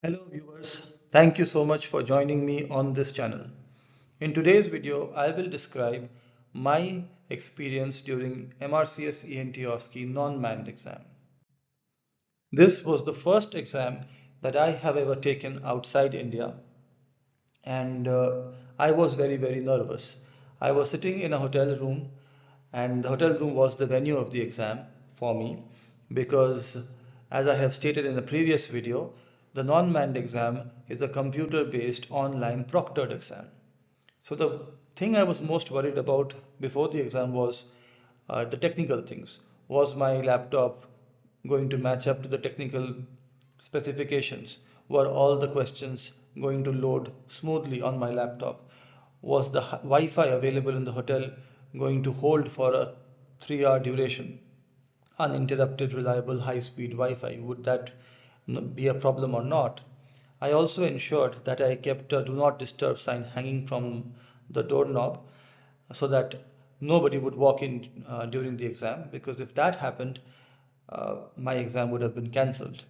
Hello viewers, thank you so much for joining me on this channel. In today's video, I will describe my experience during MRCS ENT OSCE non-manned exam. This was the first exam that I have ever taken outside India, and I was very nervous. I was sitting in a hotel room, and the hotel room was the venue of the exam for me because, as I have stated in the previous video, the non-manned exam is a computer-based online proctored exam. So the thing I was most worried about before the exam was the technical things. Was my laptop going to match up to the technical specifications? Were all the questions going to load smoothly on my laptop? Was the Wi-Fi available in the hotel going to hold for a 3-hour duration? Uninterrupted, reliable, high-speed Wi-Fi, would that be a problem or not? I also ensured that I kept a do not disturb sign hanging from the doorknob so that nobody would walk in during the exam, because if that happened, my exam would have been cancelled.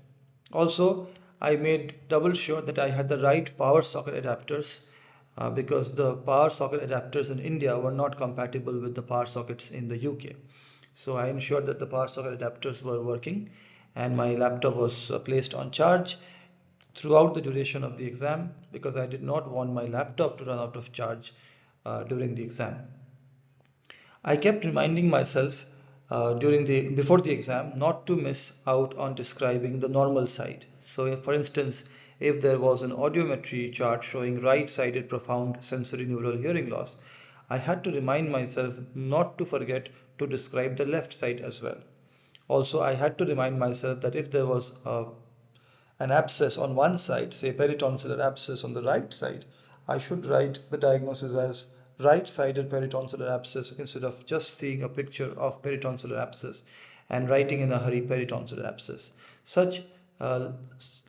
Also, I made double sure that I had the right power socket adapters because the power socket adapters in India were not compatible with the power sockets in the UK. So I ensured that the power socket adapters were working and my laptop was placed on charge throughout the duration of the exam because I did not want my laptop to run out of charge during the exam. I kept reminding myself before the exam not to miss out on describing the normal side. So, for instance, if there was an audiometry chart showing right-sided profound sensory neural hearing loss, I had to remind myself not to forget to describe the left side as well. Also, I had to remind myself that if there was an abscess on one side, say peritonsillar abscess on the right side, I should write the diagnosis as right-sided peritonsillar abscess instead of just seeing a picture of peritonsillar abscess and writing in a hurry peritonsillar abscess. Such uh,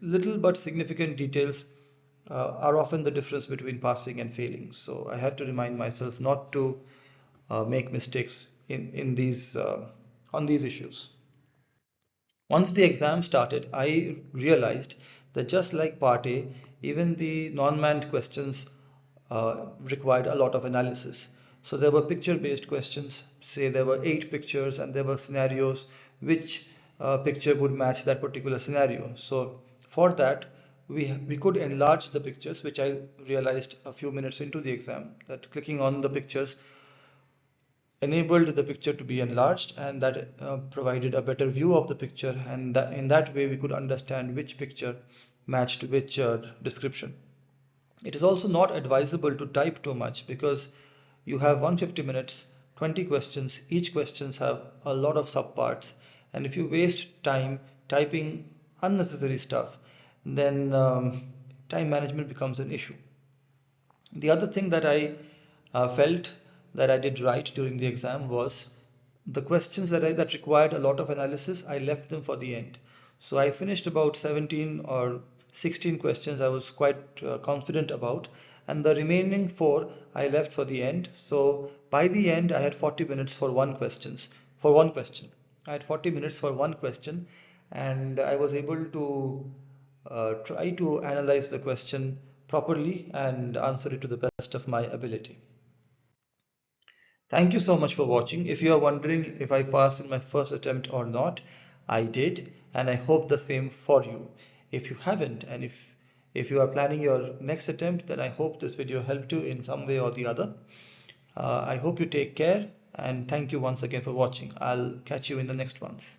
little but significant details are often the difference between passing and failing. So I had to remind myself not to make mistakes in these on these issues. Once the exam started, I realized that just like Part A, even the non-manned questions required a lot of analysis. So there were picture-based questions. Say there were 8 pictures and there were scenarios which picture would match that particular scenario. So for that, we could enlarge the pictures, which I realized a few minutes into the exam, that clicking on the pictures enabled the picture to be enlarged, and that provided a better view of the picture, and in that way we could understand which picture matched which description. It is also not advisable to type too much because you have 150 minutes, 20 questions, each questions have a lot of subparts, and if you waste time typing unnecessary stuff, then time management becomes an issue. The other thing that I felt that I did right during the exam was the questions that required a lot of analysis, I left them for the end. So I finished about 17 or 16 questions I was quite confident about, and the remaining 4 I left for the end. So by the end, I had 40 minutes for one question. I had 40 minutes for one question, and I was able to try to analyze the question properly and answer it to the best of my ability. Thank you so much for watching. If you are wondering if I passed in my first attempt or not, I did, and I hope the same for you. If you haven't, and if you are planning your next attempt, then I hope this video helped you in some way or the other. I hope you take care, and thank you once again for watching. I'll catch you in the next ones.